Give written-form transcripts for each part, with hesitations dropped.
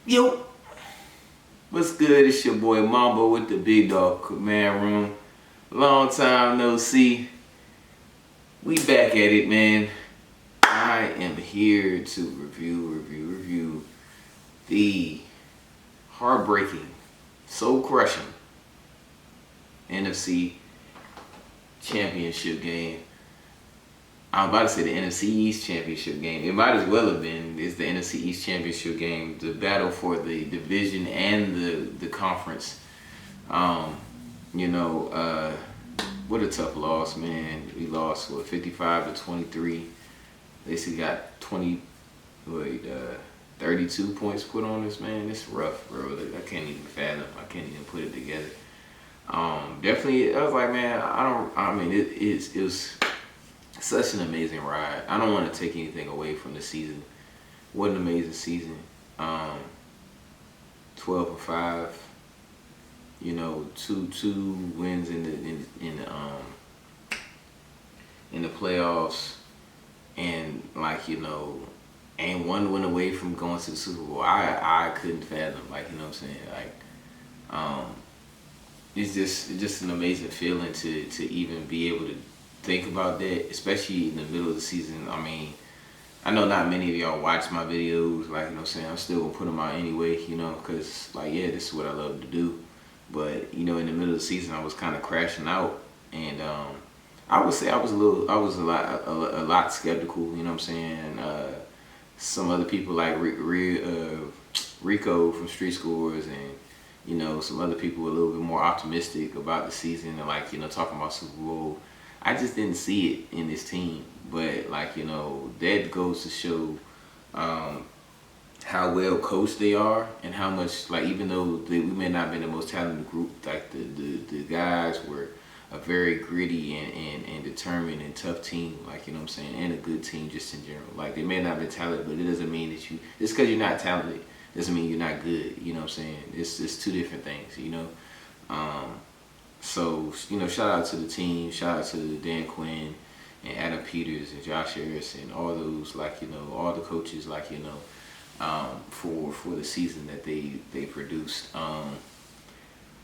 Yo, what's good? It's your boy Mambo with the Big Dog Command Room. Long time no see. We back at it, man. I am here to review the heartbreaking, soul crushing NFC Championship game. I'm about to say the NFC East Championship game. It might as well have been. It's the NFC East Championship game. The battle for the division and the conference. Um, you know, what a tough loss, man. We lost 55-23. Basically got 32 points put on us, man. It's rough, bro. I can't even fathom. I can't even put it together. Definitely, I was like, man, it was such an amazing ride. I don't want to take anything away from the season. What an amazing season. 12-5. Two wins in the playoffs, and and one win away from going to the Super Bowl. I couldn't fathom, what I'm saying, it's just an amazing feeling to even be able to think about that, especially in the middle of the season. I mean, I know not many of y'all watch my videos, I'm still gonna put them out anyway, because this is what I love to do. But in the middle of the season, I was kind of crashing out, and I would say I was a lot skeptical. Some other people like Rico from Street Scores, and some other people were a little bit more optimistic about the season, and talking about Super Bowl. I just didn't see it in this team, but that goes to show how well coached they are, and how much, even though we may not have been the most talented group, the guys were a very gritty and determined and tough team, and a good team just in general. They may not be talented, but it doesn't mean that just because you're not talented doesn't mean you're not good. It's two different things. So shout out to the team, shout out to Dan Quinn and Adam Peters and Josh Harris and all those, all the coaches, for the season that they produced.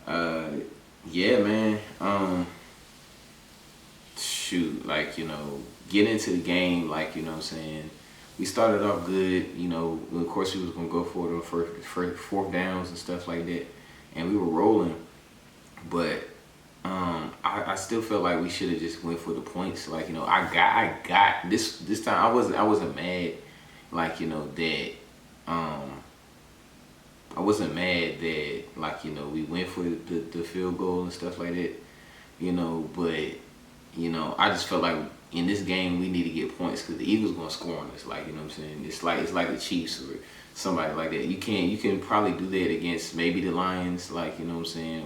Yeah, man. Shoot, get into the game, we started off good, of course we was gonna go for it on first fourth downs and stuff like that, and we were rolling, but I still felt like we should have just went for the points. I got this time. I wasn't mad, that I wasn't mad that we went for the field goal and stuff like that, but I just felt like in this game we need to get points because the Eagles gonna score on us. It's like the Chiefs or somebody like that. You can probably do that against maybe the Lions, or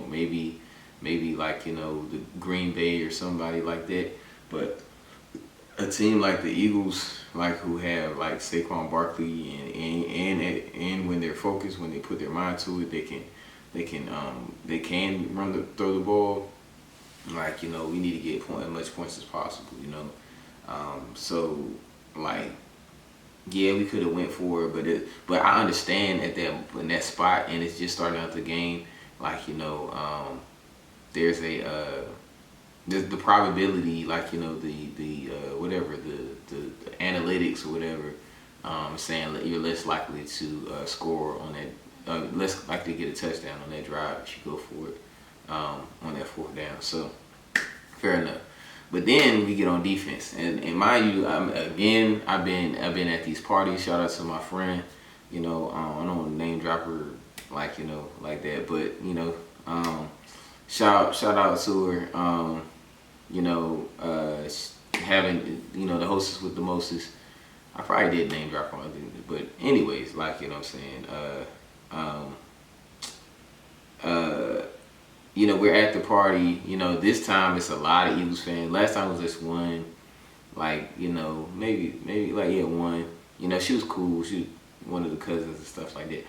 maybe the Green Bay or somebody like that. But a team like the Eagles, who have Saquon Barkley, and when they're focused, when they put their mind to it, they can throw the ball. We need to get as much points as possible. Yeah, we could have went for it, but I understand in that spot, and it's just starting out the game. There's the probability, the analytics or whatever, saying that you're less likely to score on that, less likely to get a touchdown on that drive if you go for it on that fourth down. So fair enough. But then we get on defense, and mind you, I've been at these parties. Shout out to my friend, I don't want to name drop her like that, but shout out to her. Having the hostess with the mostest. I probably did name drop on, but anyways, we're at the party. This time it's a lot of Eagles fans. Last time was just one, maybe one. She was cool. She was one of the cousins and stuff like that.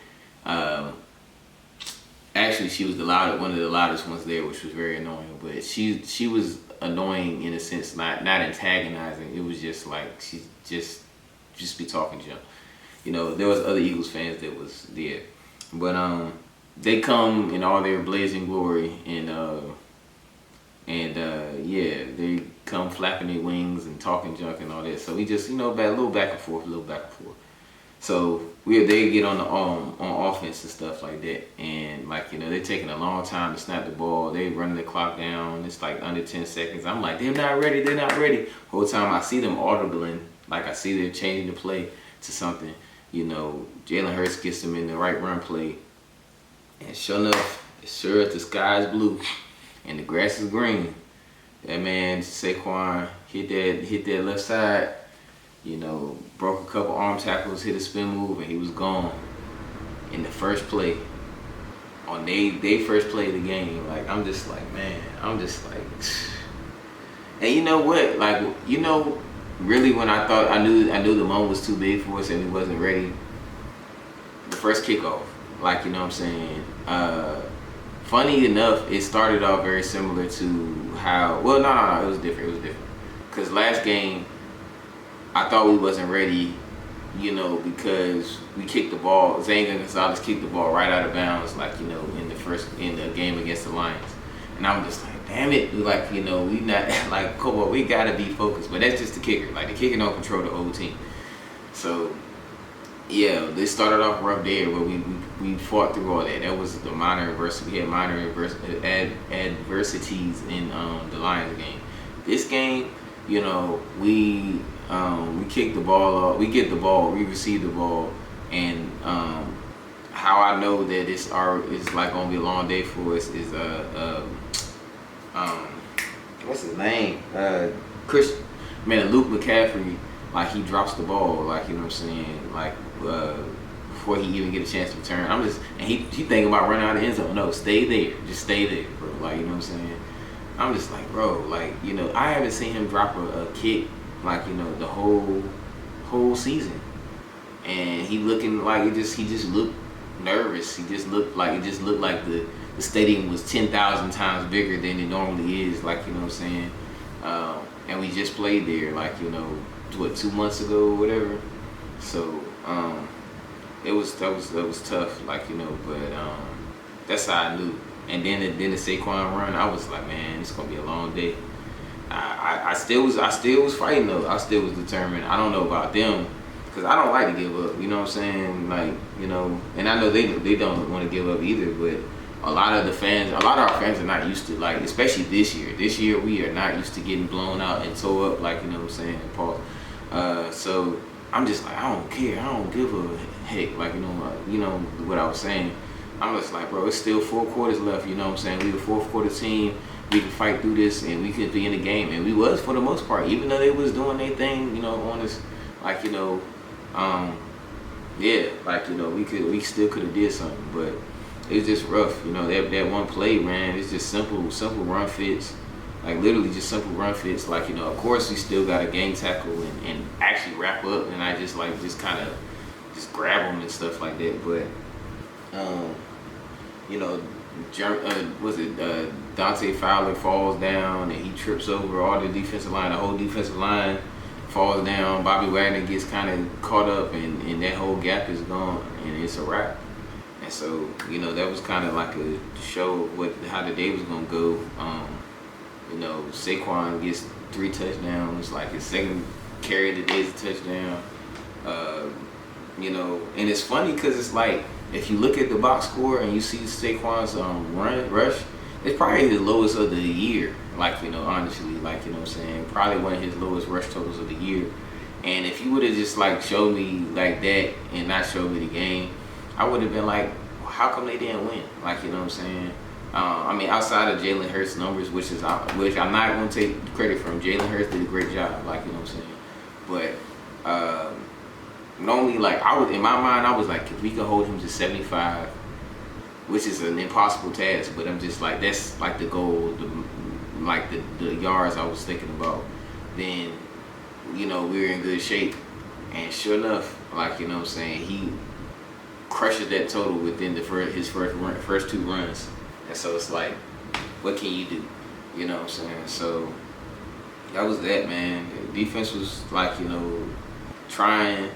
Actually, she was one of the loudest ones there, which was very annoying. But she was annoying in a sense, not antagonizing. It was just she just be talking junk. There was other Eagles fans that was there. But they come in all their blazing glory, and yeah, they come flapping their wings and talking junk and all that. So we just, a little back and forth, a little back and forth. So they get on the on offense and stuff like that, and they're taking a long time to snap the ball. They running the clock down. It's like under 10 seconds. I'm like, they're not ready. They're not ready. Whole time I see them audibling, like I see they're changing the play to something. Jalen Hurts gets them in the right run play, and sure enough, the sky is blue and the grass is green. That man Saquon hit that left side. Broke a couple arm tackles, hit a spin move, and he was gone in the first play. On they first play of the game. Like, I'm just like, man, and you know what? Really when I knew the moment was too big for us and we wasn't ready, the first kickoff. You know what I'm saying? Funny enough, it started off very similar to how, well, no, it was different. Because last game, I thought we wasn't ready, because we kicked the ball. Zane Gonzalez kicked the ball right out of bounds, in the game against the Lions. And I'm just like, damn it, we not, come on, we gotta be focused. But that's just the kicker. The kicker don't control the whole team. So, yeah, they started off rough there, but we fought through all that. That was the minor adversity. We had minor adversities in the Lions game. This game, we kick the ball off. We get the ball. We receive the ball, and how I know that it's gonna be a long day for us is what's his name? Luke McCaffrey. He drops the ball. You know what I'm saying? Before he even get a chance to return, and he thinking about running out of the end zone. No, stay there. Just stay there, bro. You know what I'm saying? I'm just like, bro. I haven't seen him drop a kick. The whole season, and he looking he just looked nervous. He just looked like the stadium was 10,000 times bigger than it normally is. You know what I'm saying? And we just played there, 2 months ago or whatever. So that was tough, but that's how I knew. And then the Saquon run, I was like, man, it's gonna be a long day. I still was fighting though. I still was determined. I don't know about them, because I don't like to give up. You know what I'm saying? And I know they don't want to give up either. But a lot of our fans are not used to, especially this year. This year we are not used to getting blown out and tore up. You know what I'm saying? Paul. So I'm just like, I don't care. I don't give a heck. You know what I was saying. I'm just like, bro, it's still 4 quarters left. You know what I'm saying? We a fourth quarter team. We can fight through this, and we could be in the game. And we was, for the most part, even though they was doing their thing, on us, we still could have did something, but it was just rough. That one play, man, it's just simple run fits, literally just simple run fits. Of course we still got a game tackle and actually wrap up, and I just kind of grab them and stuff like that, but Dante Fowler falls down and he trips over all the defensive line. The whole defensive line falls down. Bobby Wagner gets kind of caught up, and that whole gap is gone, and it's a wrap. And so, that was kind of a show of how the day was gonna go. Saquon gets 3 touchdowns. His second carry of the day is a touchdown. And it's funny because it's if you look at the box score and you see Saquon's rush, it's probably his lowest of the year. Honestly, you know what I'm saying? Probably one of his lowest rush totals of the year. And if you would have just showed me that and not showed me the game, I would have been like, well, how come they didn't win? You know what I'm saying? Outside of Jalen Hurts' numbers, which I'm not going to take credit from. Jalen Hurts did a great job. You know what I'm saying? But normally, in my mind, I was like, if we could hold him to 75, which is an impossible task, but I'm just that's the goal, the yards I was thinking about, then, we're in good shape. And sure enough, you know what I'm saying, he crushes that total within his first 2 runs. And so it's what can you do? You know what I'm saying? So that was that, man. The defense was trying.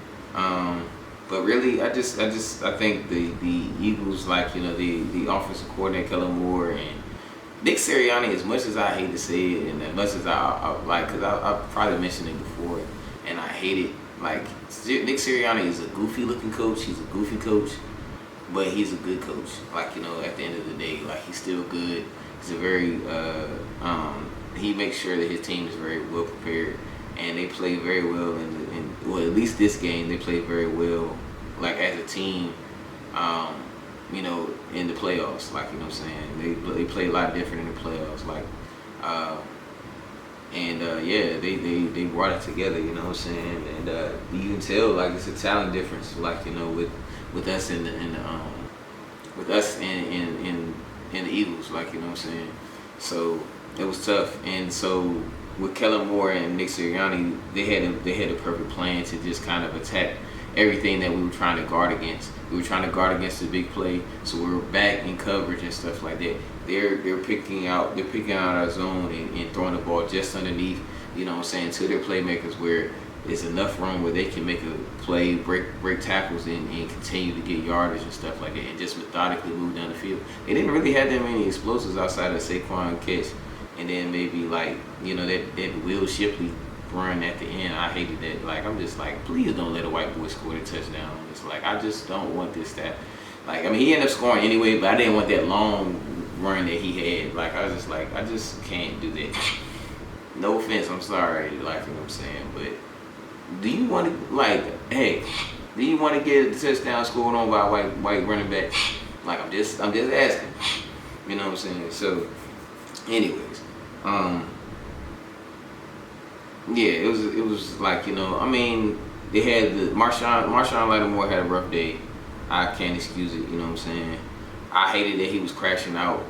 But really, I think the Eagles, like, the offensive coordinator Kellen Moore and Nick Sirianni, as much as I hate to say it, and as much as I like, because I probably mentioned it before, and I hate it. Like, Nick Sirianni is a goofy looking coach. He's a goofy coach, but he's a good coach. Like, at the end of the day, like, he's still good. He's a very he makes sure that his team is very well prepared, and they play very well. Well, at least this game, they play very well, like, as a team. In the playoffs, like, what I'm saying, they play a lot different in the playoffs, like, they brought it together, you know what I'm saying, and you can tell, like, it's a talent difference, like, with us in the Eagles, like, you know what I'm saying. So it was tough, and so with Kellen Moore and Nick Sirianni, they had a perfect plan to just kind of attack everything that we were trying to guard against. We were trying to guard against the big play, so we were back in coverage and stuff like that. They're picking out our zone and throwing the ball just underneath, you know what I'm saying, to their playmakers, where it's enough room where they can make a play, break tackles, and continue to get yardage and stuff like that, and just methodically move down the field. They didn't really have that many explosives outside of Saquon catch, and then maybe, like, that Will Shipley run at the end. I hated that. Like, I'm just like, please don't let a white boy score the touchdown. It's like, I just don't want this stat. Like, I mean, he ended up scoring anyway, but I didn't want that long run that he had. Like, I was just like, I just can't do that. No offense, I'm sorry, like, you know what I'm saying, but do you want to, like, hey, do you want to get a touchdown scored on by a white running back? Like, I'm just asking. You know what I'm saying? So, anyways, yeah, it was like, I mean, they had Marshawn Lattimore had a rough day. I can't excuse it, you know what I'm saying. I hated that he was crashing out.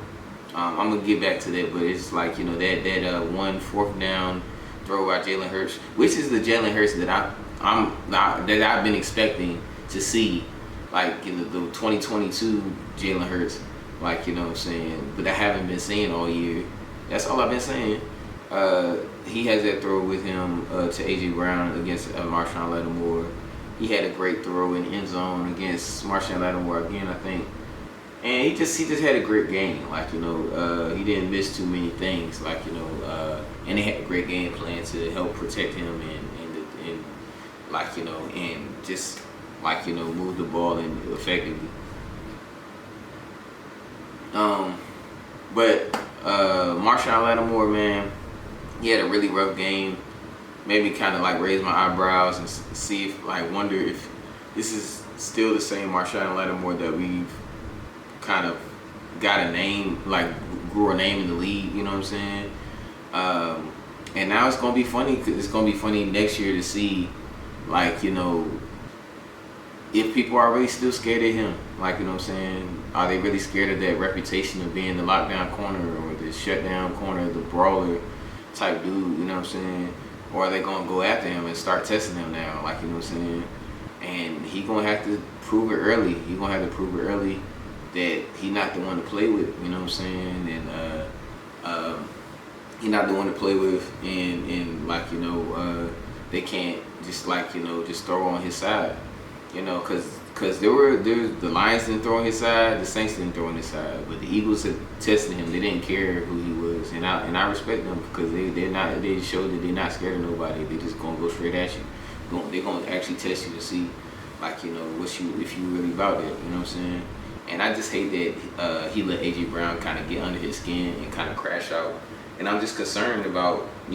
I'm gonna get back to that, but it's like, that 1 4th down throw by Jalen Hurts, which is the Jalen Hurts that I've been expecting to see, like, the 2022 Jalen Hurts, like, you know what I'm saying, but I haven't been seeing all year. That's all I've been saying. He has that throw with him to A.J. Brown against Marshawn Lattimore. He had a great throw in the end zone against Marshawn Lattimore again, I think. And he just had a great game. Like, he didn't miss too many things. Like, and they had a great game plan to help protect him and like, and just, like, move the ball in effectively. But Marshawn Lattimore, man, he had a really rough game. Made me kind of, like, raise my eyebrows and see if, like, wonder if this is still the same Marshawn Lattimore that we've kind of got a name, like, grew a name in the league, you know what I'm saying? And now it's gonna be funny, cause it's gonna be funny next year to see, like, if people are really still scared of him, like, you know what I'm saying? Are they really scared of that reputation of being the lockdown corner or the shutdown corner, the brawler type dude, you know what I'm saying? Or are they gonna go after him and start testing him now, like, you know what I'm saying? And he gonna have to prove it early. He gonna have to prove it early that he not the one to play with, you know what I'm saying? And he not the one to play with, and like, they can't just, like, just throw on his side, because there's the Lions didn't throw on his side, the Saints didn't throw on his side, but the Eagles had tested him. They didn't care who he was, and I respect them, because they showed that they're not scared of nobody. They just gonna go straight at you. They're gonna actually test you to see, like, if you really about it, you know what I'm saying? And I just hate that he let A.J. Brown kind of get under his skin and kind of crash out. And I'm just concerned about, I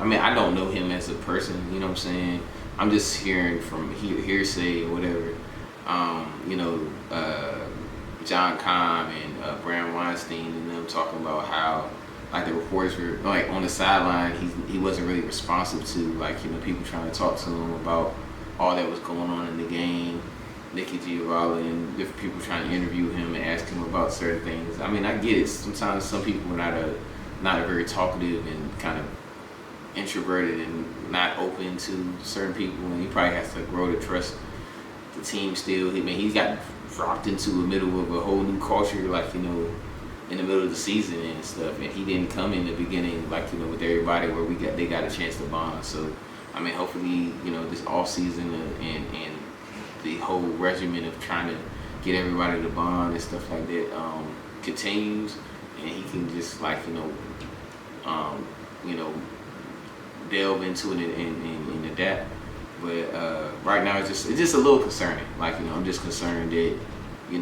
mean, I don't know him as a person, you know what I'm saying? I'm just hearing from hearsay or whatever. John Kahn and Brian Weinstein and them talking about how, like, the reporters were, like, on the sideline, he wasn't really responsive to, like, people trying to talk to him about all that was going on in the game. Nikki Giovanni and different people trying to interview him and ask him about certain things. I mean, I get it. Sometimes some people are not very talkative and kind of introverted and not open to certain people, and he probably has to grow to trust the team still. He's got dropped into the middle of a whole new culture, like, in the middle of the season and stuff, and he didn't come in the beginning, like, with everybody where they got a chance to bond. So, I mean, hopefully, this off season and the whole regimen of trying to get everybody to bond and stuff like that continues, and he can just like you know delve into it and adapt. But right now it's just a little concerning. Like I'm just concerned that he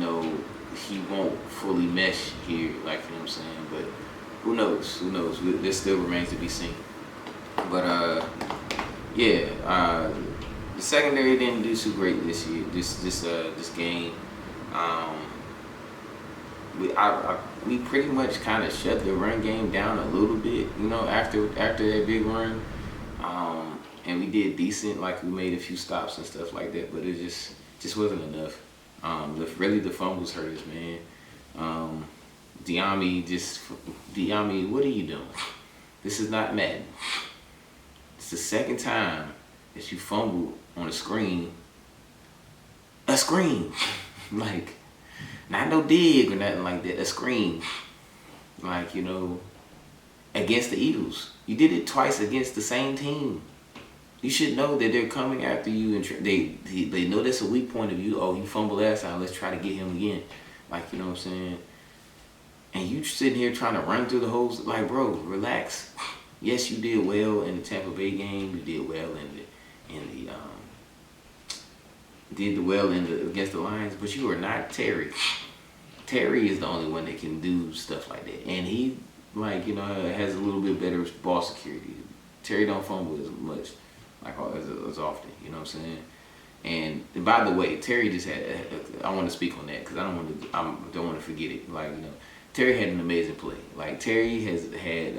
won't fully mesh here. Like what I'm saying, but who knows? Who knows? This still remains to be seen. But yeah, the secondary didn't do too great this year. This game. We pretty much kind of shut the run game down a little bit, after that big run, and we did decent. Like we made a few stops and stuff like that, but it just wasn't enough. Really the fumbles hurt us, man. Diami, what are you doing? This is not Madden. It's the second time that you fumbled on a screen. A screen, like. Not no dig or nothing like that. A screen, like against the Eagles. You did it twice against the same team. You should know that they're coming after you, and they know that's a weak point of you. Oh, you fumbled last time. Let's try to get him again. Like what I'm saying. And you sitting here trying to run through the holes. Like, bro, relax. Yes, you did well in the Tampa Bay game. You did well against the Lions, but you are not Terry. Terry is the only one that can do stuff like that, and he has a little bit better ball security. Terry don't fumble as much, as often. You know what I'm saying? And by the way, Terry just had. I want to speak on that because I don't want to forget it. Terry had an amazing play. Like Terry has had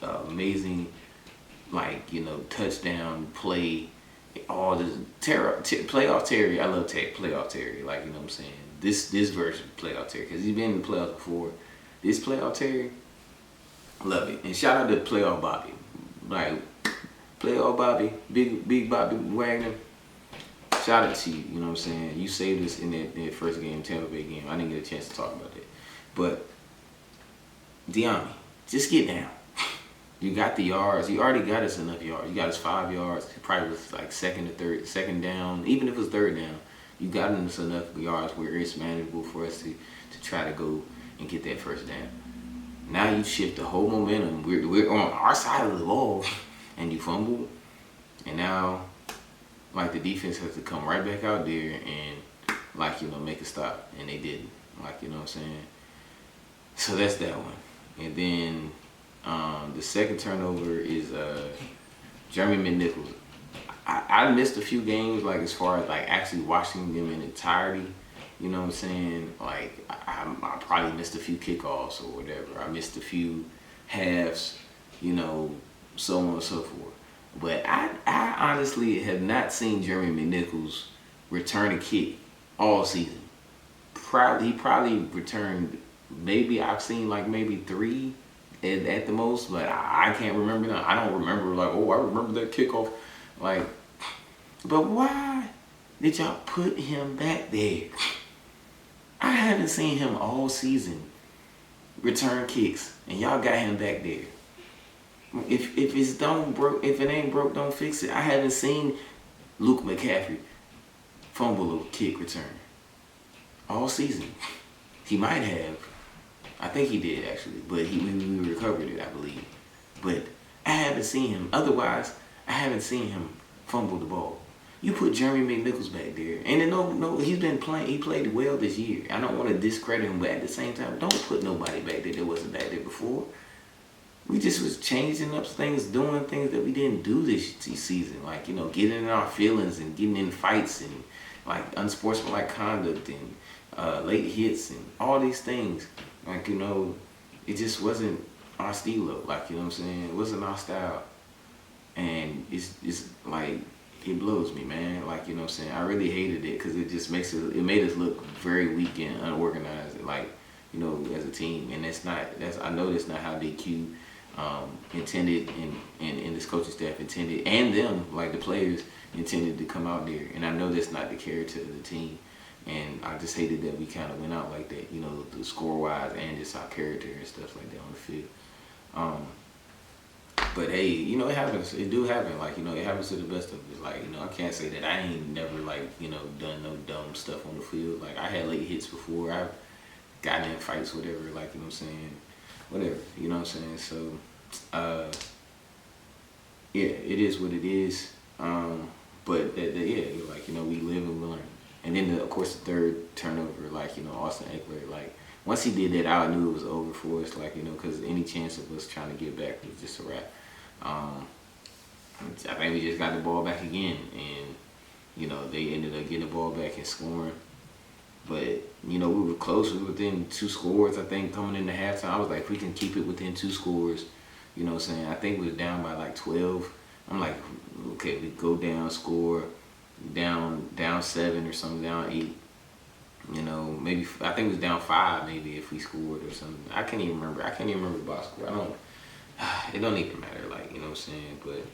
a amazing touchdown play. All this playoff Terry, I love playoff Terry. Like what I'm saying, this version of playoff Terry, because he's been in the playoffs before. This playoff Terry, love it. And shout out to playoff Bobby, like playoff Bobby, big Bobby Wagner. Shout out to you. You know what I'm saying? You saved us in that first game, Tampa Bay game. I didn't get a chance to talk about that, but Diami, just get down. You got the yards. You already got us enough yards. You got us 5 yards. It probably was like second down. Even if it was third down, you got us enough yards where it's manageable for us to try to go and get that first down. Now you shift the whole momentum. We're on our side of the ball, and you fumble, and now the defense has to come right back out there and make a stop, and they didn't. What I'm saying. So that's that one, and then. The second turnover is Jeremy McNichols. I missed a few games, as far as actually watching them in entirety. You know what I'm saying? I probably missed a few kickoffs or whatever. I missed a few halves, so on and so forth. But I honestly have not seen Jeremy McNichols return a kick all season. He probably returned, maybe I've seen maybe 3 at the most, but I can't remember now. I don't remember I remember that kickoff. But why did y'all put him back there? I haven't seen him all season return kicks, and y'all got him back there. If it ain't broke, don't fix it. I haven't seen Luke McCaffrey fumble a kick return all season. He might have. I think he did actually, but we recovered it, I believe. But I haven't seen him. Otherwise, I haven't seen him fumble the ball. You put Jeremy McNichols back there, and then no, he's been playing. He played well this year. I don't want to discredit him, but at the same time, don't put nobody back there that wasn't back there before. We just was changing up things, doing things that we didn't do this season, getting in our feelings and getting in fights and unsportsmanlike conduct and late hits and all these things. It just wasn't our stilo. You know what I'm saying? It wasn't our style. And it's it blows me, man. You know what I'm saying? I really hated it because it just it made us look very weak and unorganized, as a team. And I know that's not how DQ intended and this coaching staff intended, and them, the players, intended to come out there. And I know that's not the character of the team. And I just hated that we kind of went out like that, the score-wise and just our character and stuff like that on the field. But hey, it happens. It do happen. Like, it happens to the best of us. Like, I can't say that I ain't never, like, done no dumb stuff on the field. Like, I had late hits before. I've gotten in fights, whatever. Like, you know what I'm saying? Whatever. You know what I'm saying? So, yeah, it is what it is. But yeah, like, we live and we learn. And then, of course, the third turnover, like, Austin Eckler, like, once he did that, I knew it was over for us, like, because any chance of us trying to get back was just a wrap. I think we just got the ball back again, and, they ended up getting the ball back and scoring. But, we were close. We were within 2 scores, I think, coming into halftime. I was like, if we can keep it within 2 scores, you know what I'm saying? I think we was down by like 12. I'm like, okay, we go down, score, down 7 or something, down 8. Maybe I think it was down 5 maybe if we scored or something. I can't even remember. I can't even remember the box score. It don't even matter, like, you know what I'm saying? But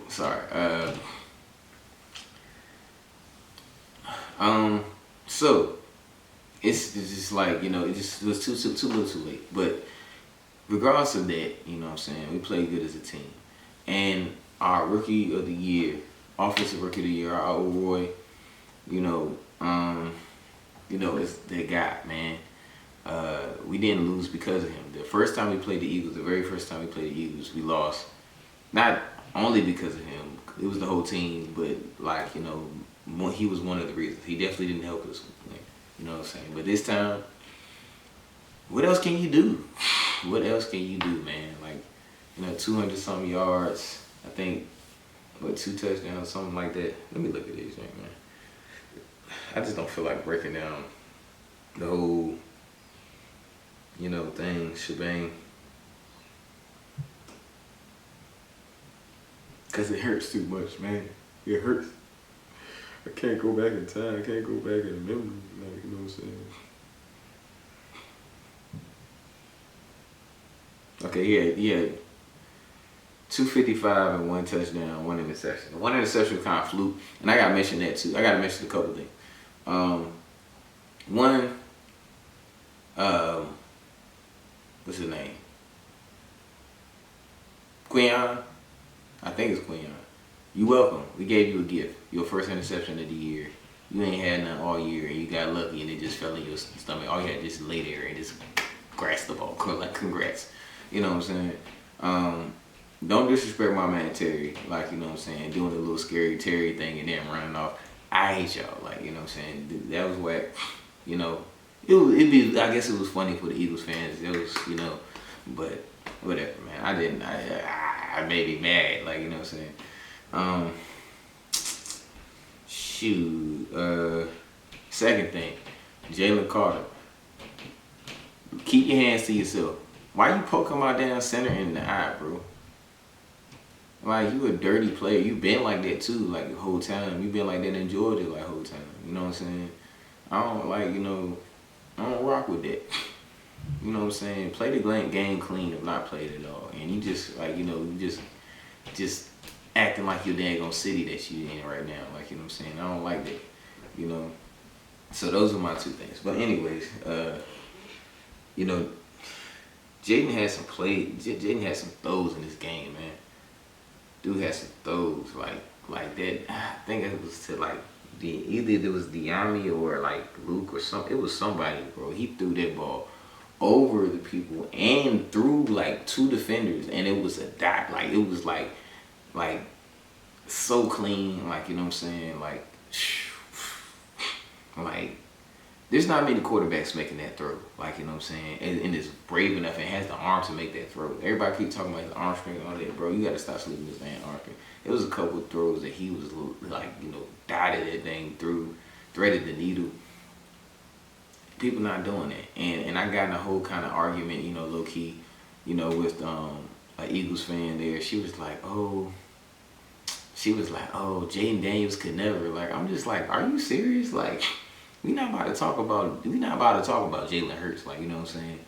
sorry. So it's just like, it just was too little too late. But regardless of that, you know what I'm saying, we played good as a team. And our rookie of the year, offensive rookie of the year, our old Roy, it's that guy, man. We didn't lose because of him. The first time we played the Eagles, the very first time we played the Eagles, we lost. Not only because of him, it was the whole team, but like, he was one of the reasons. He definitely didn't help us. You know what I'm saying? But this time, what else can you do? What else can you do, man? Like, 200 something yards. I think, 2 touchdowns, something like that. Let me look at these, man. I just don't feel like breaking down the whole, thing, shebang. Because it hurts too much, man. It hurts. I can't go back in time. I can't go back in memory. Like, you know what I'm saying? Okay, he had 255 and 1 touchdown, 1 interception. 1 interception was kind of fluke, and I gotta mention that too. I gotta mention a couple things. One, what's his name? Quinyon. I think it's Quinyon. You welcome. We gave you a gift. Your first interception of the year. You ain't had none all year, and you got lucky, and it just fell in your stomach. All you had to just lay there and just grasp the ball. Like, congrats. You know what I'm saying? Don't disrespect my man Terry. Like, you know what I'm saying? Doing the little scary Terry thing and then running off. I hate y'all. Like, you know what I'm saying? That was whack. I guess it was funny for the Eagles fans. It was, but whatever, man. I made me mad. Like, you know what I'm saying? Second thing, Jalen Carter. Keep your hands to yourself. Why you poking my damn center in the eye, bro? Like, you a dirty player. You been like that too, like the whole time. You been like that in Georgia, like, whole time. You know what I'm saying? I don't I don't rock with that. You know what I'm saying? Play the game clean, if not play it at all. And you just, like, you just acting like your daggone city that you in right now. Like, you know what I'm saying? I don't like that. So those are my 2 things. But anyways, Jaden had some Jaden had some throws in this game, man. Dude had some throws like that. I think it was to like either it was Diami or like Luke or something. It was somebody, bro. He threw that ball over the people and through like 2 defenders, and it was a dot. Like, it was like so clean. Like, you know what I'm saying? Like there's not many quarterbacks making that throw. Like, you know what I'm saying? And is brave enough and has the arm to make that throw. Everybody keep talking about his arm strength and all that, bro. You got to stop sleeping this man arm strength. It was a couple of throws that he was like, dotted that thing through, threaded the needle. People not doing that. And I got in a whole kind of argument, low key, with an Eagles fan there. She was like, oh, Jaden Daniels could never. Like, I'm just like, are you serious? Like, we not about to talk about Jalen Hurts, like, you know what I'm saying?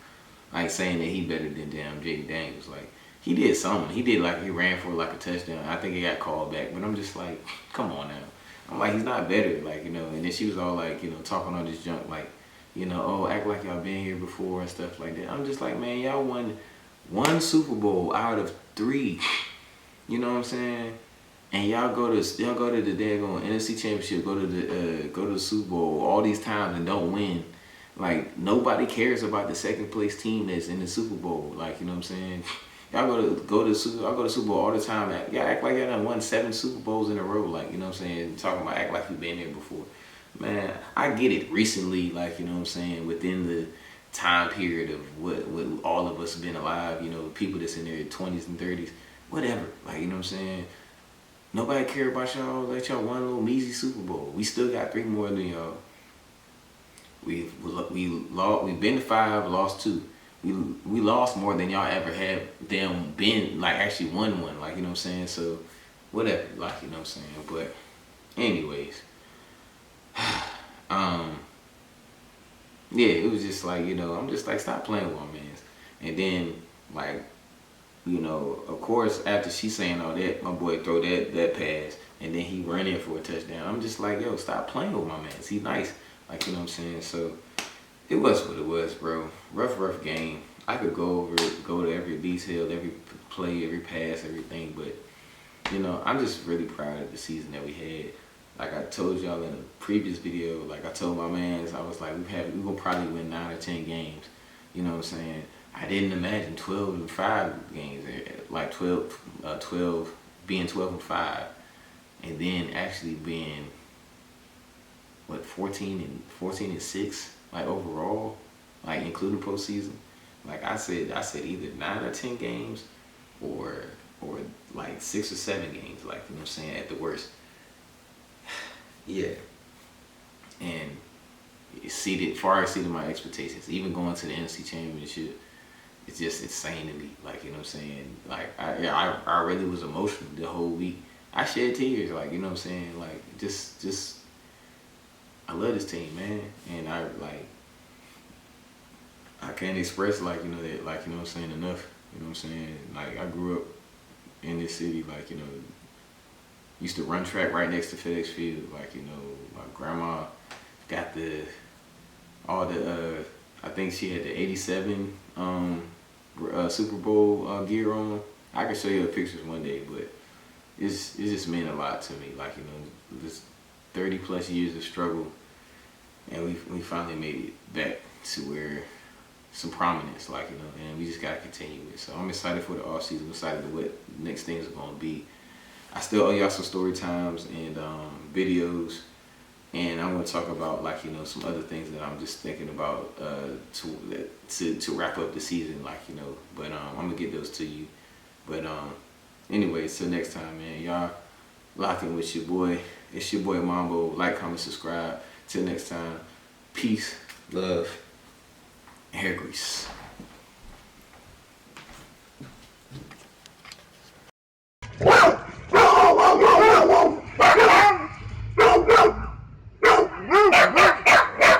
Like, saying that he better than damn Jaden Daniels. Like, he did something. He did like he ran for like a touchdown. I think he got called back, but I'm just like, come on now. I'm like, he's not better, like, you know. And then she was all like, you know, talking all this junk, like, you know, oh, act like y'all been here before and stuff like that. I'm just like, man, y'all won one Super Bowl out of 3. You know what I'm saying? And y'all go to the daggone NFC Championship, go to the Super Bowl all these times and don't win. Like, nobody cares about the second place team that's in the Super Bowl. Like, you know what I'm saying? Y'all go to Super Bowl all the time. Y'all act like y'all done won 7 Super Bowls in a row. Like, you know what I'm saying? Talking about act like you've been there before. Man, I get it recently, like, you know what I'm saying, within the time period of what all of us have been alive, you know, people that's in their 20s and 30s, whatever. Like, you know what I'm saying? Nobody care about y'all. Let y'all one little measly Super Bowl. We still got 3 more than y'all. We've been to 5, lost 2. We lost more than y'all ever have them been, like, actually won one. Like, you know what I'm saying? So, whatever. Like, you know what I'm saying? But, anyways. Yeah, it was just like, you know, I'm just like, stop playing with my mans. And then, like, you know, of course, after she saying all that, my boy throw that pass, and then he run in for a touchdown. I'm just like, yo, stop playing with my mans. He's nice. Like, you know what I'm saying? So, it was what it was, bro. Rough game. I could go to every detail, every play, every pass, everything, but, you know, I'm just really proud of the season that we had. Like I told y'all in a previous video, like I told my mans, I was like, we gonna probably win 9 or 10 games. You know what I'm saying? I didn't imagine 12-5 games, like 12 being 12-5, and then actually being what 14-6, like overall, like including postseason. Like I said either 9 or 10 games, or like 6 or 7 games, like, you know what I'm saying, at the worst. Yeah, and it far exceeded my expectations. Even going to the NFC Championship, it's just insane to me. Like, you know what I'm saying? Like, I really was emotional the whole week. I shed tears. Like, you know what I'm saying? Like, just I love this team, man, and I can't express, like, you know, that, like, you know what I'm saying, enough. You know what I'm saying? Like, I grew up in this city, like, you know. Used to run track right next to FedEx Field. Like, you know, my grandma got I think she had the 87 Super Bowl gear on. I can show you the pictures one day, but it's just meant a lot to me. Like, you know, this 30 plus years of struggle, and we finally made it back to where some prominence, like, you know, and we just gotta continue it. So I'm excited for the off season. I'm excited to what next things are gonna be. I still owe y'all some story times and videos, and I'm gonna talk about, like, you know, some other things that I'm just thinking about to wrap up the season, like, you know. But I'm gonna get those to you. But anyways, till next time, man. Y'all lock in with your boy. It's your boy Mambo. Like, comment, subscribe. Till next time, peace, love, and hair grease.